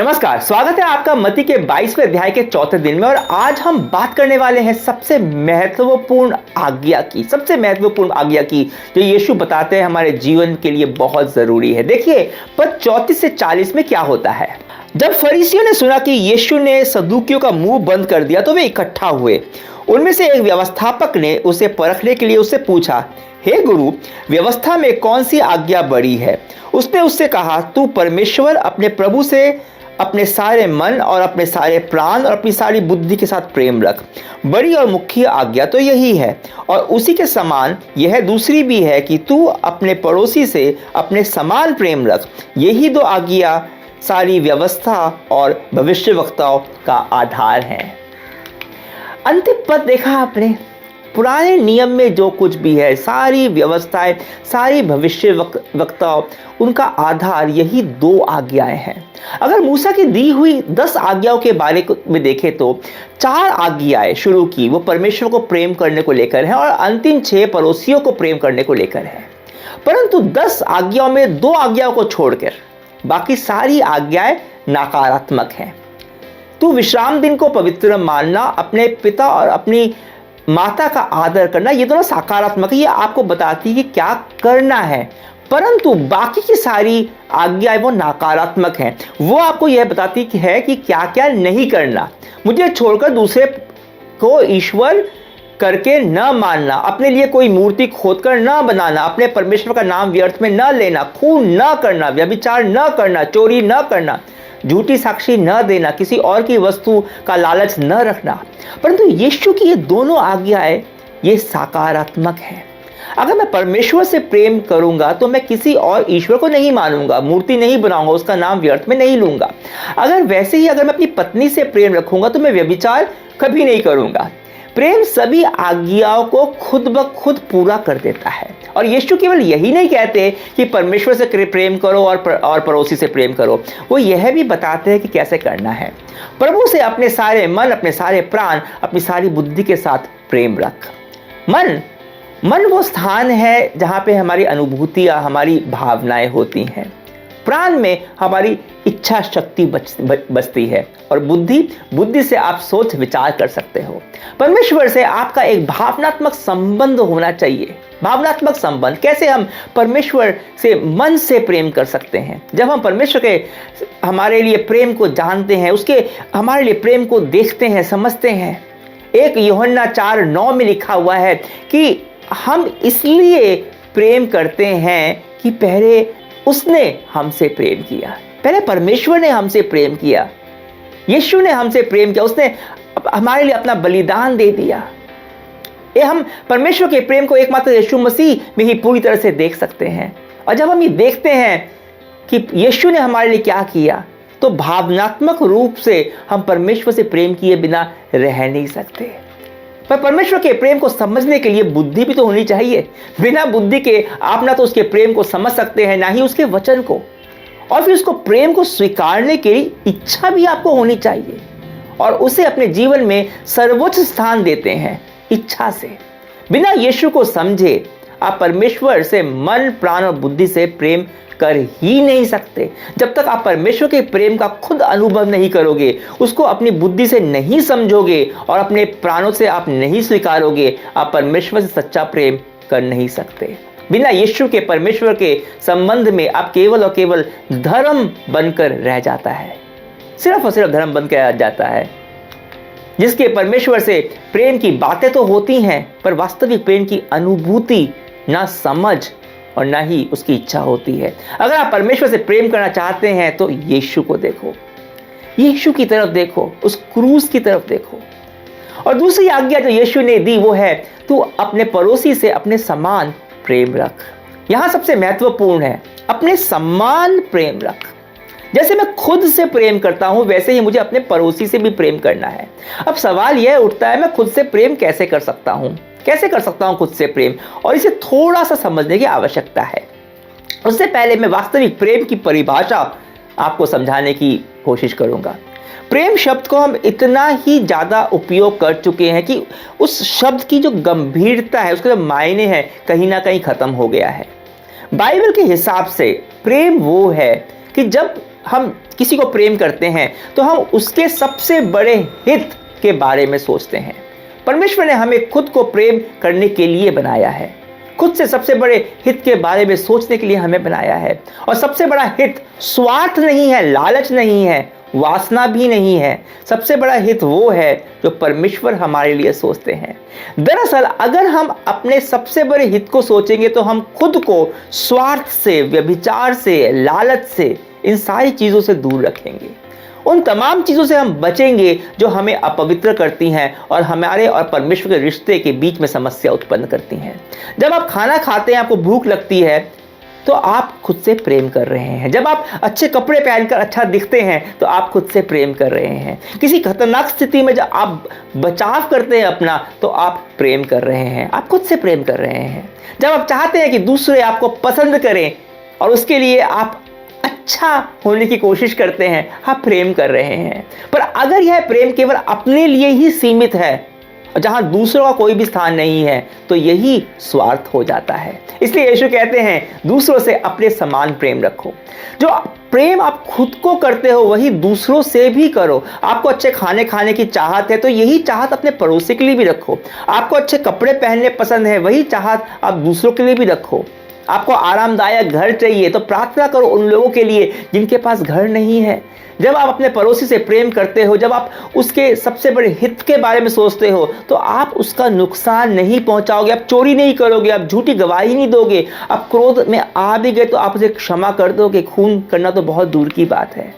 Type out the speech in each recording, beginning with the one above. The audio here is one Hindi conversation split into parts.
नमस्कार, स्वागत है आपका मत्ती के 22वें अध्याय के चौथे दिन में। और आज हम बात करने वाले हैं सबसे महत्वपूर्ण आज्ञा की जो यीशु बताते हैं हमारे जीवन के लिए बहुत जरूरी है। देखिए पद 34 से 40 में क्या होता है। जब फरीसियों ने सुना कि यीशु ने सदूकियों का मुंह बंद कर दिया तो वे इकट्ठा हुए। उनमें से एक व्यवस्थापक ने उसे परखने के लिए उससे पूछा, हे गुरु, व्यवस्था में कौन सी आज्ञा बड़ी है? उसने उससे कहा, तू परमेश्वर अपने प्रभु से अपने सारे मन और अपने सारे प्राण और अपनी सारी बुद्धि के साथ प्रेम रख। बड़ी और मुख्य आज्ञा तो यही है, और उसी के समान यह दूसरी भी है कि तू अपने पड़ोसी से अपने समान प्रेम रख। यही दो आज्ञा सारी व्यवस्था और भविष्यवक्ताओं का आधार है। अंतिम पद देखा आपने? पुराने नियम में जो कुछ भी है, सारी व्यवस्थाएं, सारी भविष्यवक्ताओं, उनका आधार यही दो आज्ञाएं हैं। अगर मूसा की दी हुई 10 आज्ञाओं के बारे में देखें तो 4 आज्ञाएं शुरू की वो परमेश्वर को प्रेम करने को लेकर है, और अंतिम 6 पड़ोसियों को प्रेम करने को लेकर है। परंतु 10 आज्ञाओं में 2 आज्ञाओं को छोड़कर बाकी सारी आज्ञाएं नकारात्मक हैं। तू विश्राम दिन को पवित्र मानना, अपने पिता और अपनी माता का आदर करना, ये दोनों सकारात्मक है। ये आपको बताती है कि क्या करना है। परंतु बाकी की सारी आज्ञाएं वो नकारात्मक हैं। वो आपको यह बताती है कि क्या क्या नहीं करना। मुझे छोड़कर दूसरे को ईश्वर करके न मानना, अपने लिए कोई मूर्ति खोदकर न बनाना, अपने परमेश्वर का नाम व्यर्थ में न लेना, खून न करना, व्यभिचार न करना, चोरी न करना, झूठी साक्षी न देना, किसी और की वस्तु का लालच न रखना। परंतु यीशु की ये दोनों आज्ञाएं ये सकारात्मक हैं। अगर मैं परमेश्वर से प्रेम करूंगा तो मैं किसी और ईश्वर को नहीं मानूंगा, मूर्ति नहीं बनाऊंगा, उसका नाम व्यर्थ में नहीं लूंगा। अगर वैसे ही अगर मैं अपनी पत्नी से प्रेम रखूंगा तो मैं व्यभिचार कभी नहीं करूंगा। प्रेम सभी आज्ञाओं को खुद ब खुद पूरा कर देता है। और यीशु केवल यही नहीं कहते कि परमेश्वर से प्रेम करो और पड़ोसी से प्रेम करो, वो यह भी बताते हैं कि कैसे करना है। प्रभु से अपने सारे मन, अपने सारे प्राण, अपनी सारी बुद्धि के साथ प्रेम रख। मन वो स्थान है जहाँ पे हमारी अनुभूतियाँ, हमारी भावनाएं होती हैं। प्राण में हमारी इच्छा शक्ति बचती है, और बुद्धि से आप सोच विचार कर सकते हो। परमेश्वर से आपका एक भावनात्मक संबंध होना चाहिए। भावनात्मक संबंध कैसे हम परमेश्वर से मन से प्रेम कर सकते हैं? जब हम परमेश्वर के हमारे लिए प्रेम को जानते हैं, उसके हमारे लिए प्रेम को देखते हैं, समझते हैं। 1 यूहन्ना 4:9 में लिखा हुआ है कि हम इसलिए प्रेम करते हैं कि पहले उसने हमसे प्रेम किया। पहले परमेश्वर ने हमसे प्रेम किया, यीशु ने हमसे प्रेम किया, उसने हमारे लिए अपना बलिदान दे दिया। ये हम परमेश्वर के प्रेम को एकमात्र यीशु मसीह में ही पूरी तरह से देख सकते हैं। और जब हम ये देखते हैं कि यीशु ने हमारे लिए क्या किया, तो भावनात्मक रूप से हम परमेश्वर से प्रेम किए बिना रह नहीं सकते। पर परमेश्वर के प्रेम को समझने के लिए बुद्धि भी तो होनी चाहिए। बिना बुद्धि के आप ना तो उसके प्रेम को समझ सकते हैं, ना ही उसके वचन को। और फिर उसको प्रेम को स्वीकारने के लिए इच्छा भी आपको होनी चाहिए, और उसे अपने जीवन में सर्वोच्च स्थान देते हैं इच्छा से। बिना यीशु को समझे आप परमेश्वर से मन, प्राण और बुद्धि से प्रेम कर ही नहीं सकते। जब तक आप परमेश्वर के प्रेम का खुद अनुभव नहीं करोगे, उसको अपनी बुद्धि से नहीं समझोगे और अपने प्राणों से आप नहीं स्वीकारोगे, आप परमेश्वर से सच्चा प्रेम कर नहीं सकते। बिना यीशु के परमेश्वर के संबंध में आप केवल और केवल धर्म बनकर रह जाता है। सिर्फ और सिर्फ धर्म बनकर रह जाता है, जिसके परमेश्वर से प्रेम की बातें तो होती हैं, पर वास्तविक प्रेम की अनुभूति ना समझ और ना ही उसकी इच्छा होती है। अगर आप परमेश्वर से प्रेम करना चाहते हैं तो यीशु को देखो, यीशु की तरफ देखो, उस क्रूस की तरफ देखो। और दूसरी आज्ञा जो यीशु ने दी वो है, तू अपने पड़ोसी से अपने समान प्रेम रख। यहां सबसे महत्वपूर्ण है, अपने समान प्रेम रख। जैसे मैं खुद से प्रेम करता हूं, वैसे ही मुझे अपने पड़ोसी से भी प्रेम करना है। अब सवाल यह उठता है, मैं खुद से प्रेम कैसे कर सकता हूं? कैसे कर सकता हूं खुद से प्रेम? और इसे थोड़ा सा समझने की आवश्यकता है। उससे पहले मैं वास्तविक प्रेम की परिभाषा आपको समझाने की कोशिश करूंगा। प्रेम शब्द को हम इतना ही ज़्यादा उपयोग कर चुके हैं कि उस शब्द की जो गंभीरता है, उसके जो मायने हैं, कहीं ना कहीं ख़त्म हो गया है। बाइबल के हिसाब से प्रेम वो है कि जब हम किसी को प्रेम करते हैं तो हम उसके सबसे बड़े हित के बारे में सोचते हैं। परमेश्वर ने हमें खुद को प्रेम करने के लिए बनाया है, खुद से सबसे बड़े हित के बारे में सोचने के लिए हमें बनाया है। और सबसे बड़ा हित स्वार्थ नहीं है, लालच नहीं है, वासना भी नहीं है। सबसे बड़ा हित वो है जो परमेश्वर हमारे लिए सोचते हैं। दरअसल अगर हम अपने सबसे बड़े हित को सोचेंगे तो हम खुद को स्वार्थ से, व्यभिचार से, लालच से, इन सारी चीज़ों से दूर रखेंगे। उन तमाम चीज़ों से हम बचेंगे जो हमें अपवित्र करती हैं और हमारे और परमेश्वर के रिश्ते के बीच में समस्या उत्पन्न करती हैं। जब आप खाना खाते हैं, आपको भूख लगती है, तो आप खुद से प्रेम कर रहे हैं। जब आप अच्छे कपड़े पहनकर अच्छा दिखते हैं तो आप खुद से प्रेम कर रहे हैं। किसी खतरनाक स्थिति में जब आप बचाव करते हैं अपना, तो आप प्रेम कर रहे हैं, आप खुद से प्रेम कर रहे हैं। जब आप चाहते हैं कि दूसरे आपको पसंद करें और उसके लिए आप अच्छा होने की कोशिश करते हैं, आप प्रेम कर रहे हैं। पर अगर यह प्रेम केवल अपने लिए ही सीमित है और जहां दूसरों का कोई भी स्थान नहीं है, तो यही स्वार्थ हो जाता है। इसलिए यीशु कहते हैं दूसरों से अपने समान प्रेम रखो। जो प्रेम आप खुद को करते हो वही दूसरों से भी करो। आपको अच्छे खाने खाने की चाहत है तो यही चाहत अपने पड़ोसी के लिए भी रखो। आपको अच्छे कपड़े पहनने पसंद है, वही चाहत आप दूसरों के लिए भी रखो। आपको आरामदायक घर चाहिए तो प्रार्थना करो उन लोगों के लिए जिनके पास घर नहीं है। जब आप अपने पड़ोसी से प्रेम करते हो, जब आप उसके सबसे बड़े हित के बारे में सोचते हो, तो आप उसका नुकसान नहीं पहुंचाओगे। आप चोरी नहीं करोगे, आप झूठी गवाही नहीं दोगे, आप क्रोध में आ भी गए तो आप उसे क्षमा कर दोगे। खून करना तो बहुत दूर की बात है।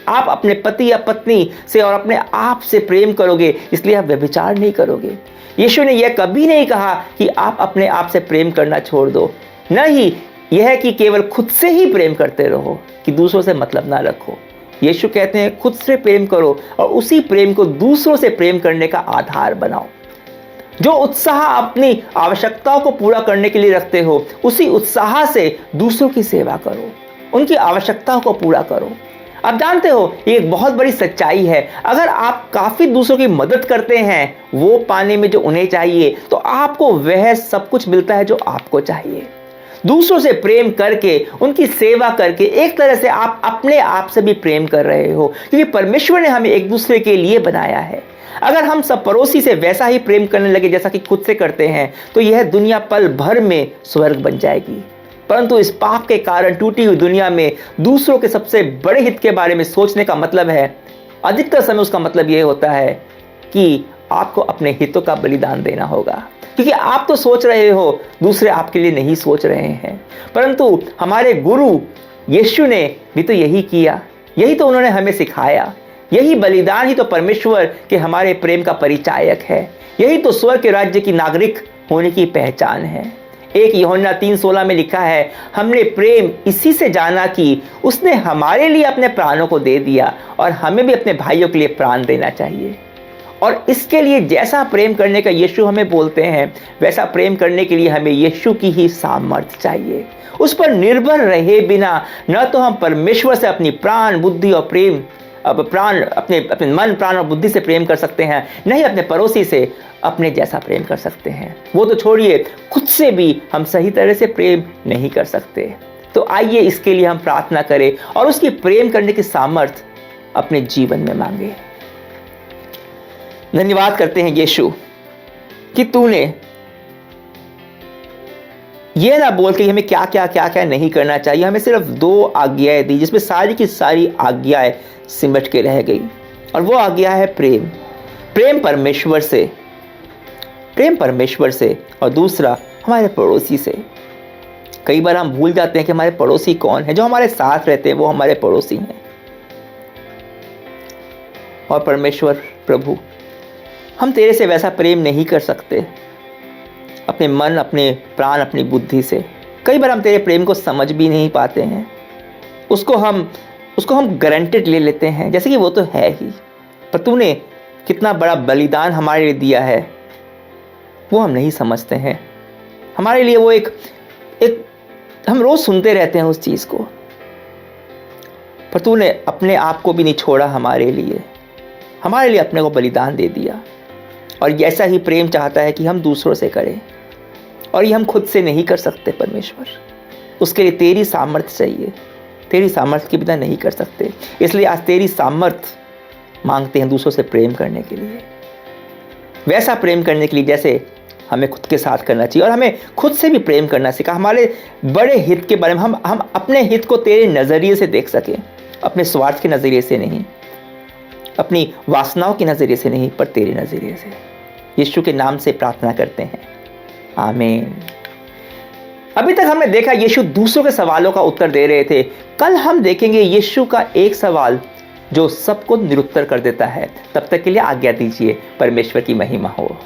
आप अपने पति या पत्नी से और अपने आप से प्रेम करोगे, इसलिए आप व्यभिचार नहीं करोगे। यीशु ने यह कभी नहीं कहा कि आप अपने आप से प्रेम करना छोड़ दो, न ही यह कि केवल खुद से ही प्रेम करते रहो, कि दूसरों से मतलब ना रखो। यीशु कहते हैं खुद से प्रेम करो और उसी प्रेम को दूसरों से प्रेम करने का आधार बनाओ। जो उत्साह अपनी आवश्यकताओं को पूरा करने के लिए रखते हो, उसी उत्साह से दूसरों की सेवा करो, उनकी आवश्यकताओं को पूरा करो। आप जानते हो ये एक बहुत बड़ी सच्चाई है। अगर आप काफ़ी दूसरों की मदद करते हैं वो पाने में जो उन्हें चाहिए, तो आपको वह सब कुछ मिलता है जो आपको चाहिए। दूसरों से प्रेम करके, उनकी सेवा करके एक तरह से आप अपने आप से भी प्रेम कर रहे हो, क्योंकि परमेश्वर ने हमें एक दूसरे के लिए बनाया है। अगर हम सब पड़ोसी से वैसा ही प्रेम करने लगे जैसा कि खुद से करते हैं, तो यह दुनिया पल भर में स्वर्ग बन जाएगी। परंतु इस पाप के कारण टूटी हुई दुनिया में दूसरों के सबसे बड़े हित के बारे में सोचने का मतलब है, अधिकतर समय उसका मतलब यह होता है कि आपको अपने हितों का बलिदान देना होगा। क्योंकि आप तो सोच रहे हो, दूसरे आपके लिए नहीं सोच रहे हैं। परंतु हमारे गुरु यीशु ने भी तो यही किया, यही तो उन्होंने हमें सिखाया। यही बलिदान ही तो परमेश्वर के हमारे प्रेम का परिचायक है। यही तो स्वर्ग के राज्य की नागरिक होने की पहचान है। 1 यूहन्ना 3:16 में लिखा है, हमने प्रेम इसी से जाना कि उसने हमारे लिए अपने प्राणों को दे दिया, और हमें भी अपने भाइयों के लिए प्राण देना चाहिए। और इसके लिए जैसा प्रेम करने का यीशु हमें बोलते हैं, वैसा प्रेम करने के लिए हमें यीशु की ही सामर्थ्य चाहिए। उस पर निर्भर रहे बिना न तो हम परमेश्वर से अपनी प्राण, बुद्धि और प्रेम, अपने मन, प्राण और बुद्धि से प्रेम कर सकते हैं, न ही अपने पड़ोसी से अपने जैसा प्रेम कर सकते हैं। वो तो छोड़िए, खुद से भी हम सही तरह से प्रेम नहीं कर सकते। तो आइए इसके लिए हम प्रार्थना करें और उसकी प्रेम करने की सामर्थ्य अपने जीवन में मांगे। धन्यवाद करते हैं यीशु कि तूने ये ना बोल के हमें क्या क्या नहीं करना चाहिए, हमें सिर्फ 2 आज्ञाएं दी, जिसमें सारी की सारी आज्ञाएं सिमट के रह गई। और वो आज्ञा है प्रेम, प्रेम परमेश्वर से और दूसरा हमारे पड़ोसी से। कई बार हम भूल जाते हैं कि हमारे पड़ोसी कौन है। जो हमारे साथ रहते हैं वो हमारे पड़ोसी हैं। और परमेश्वर प्रभु, हम तेरे से वैसा प्रेम नहीं कर सकते अपने मन, अपने प्राण, अपनी बुद्धि से। कई बार हम तेरे प्रेम को समझ भी नहीं पाते हैं। उसको हम गारंटेड ले लेते हैं, जैसे कि वो तो है ही। पर तूने कितना बड़ा बलिदान हमारे लिए दिया है वो हम नहीं समझते हैं। हमारे लिए वो एक हम रोज सुनते रहते हैं उस चीज़ को, पर तूने अपने आप को भी नहीं छोड़ा हमारे लिए अपने को बलिदान दे दिया। और ऐसा ही प्रेम चाहता है कि हम दूसरों से करें, और ये हम खुद से नहीं कर सकते परमेश्वर। उसके लिए तेरी सामर्थ्य चाहिए, तेरी सामर्थ्य के बिना नहीं कर सकते। इसलिए आज तेरी सामर्थ्य मांगते हैं दूसरों से प्रेम करने के लिए, वैसा प्रेम करने के लिए जैसे हमें खुद के साथ करना चाहिए, और हमें खुद से भी प्रेम करना सीखा। हमारे बड़े हित के बारे में हम अपने हित को तेरे नज़रिए से देख सकें, अपने स्वार्थ के नज़रिए से नहीं, अपनी वासनाओं के नज़रिए से नहीं, पर तेरे नज़रिए से। यीशु के नाम से प्रार्थना करते हैं, आमीन। अभी तक हमने देखा यीशु दूसरों के सवालों का उत्तर दे रहे थे। कल हम देखेंगे यीशु का एक सवाल जो सबको निरुत्तर कर देता है। तब तक के लिए आज्ञा दीजिए। परमेश्वर की महिमा हो।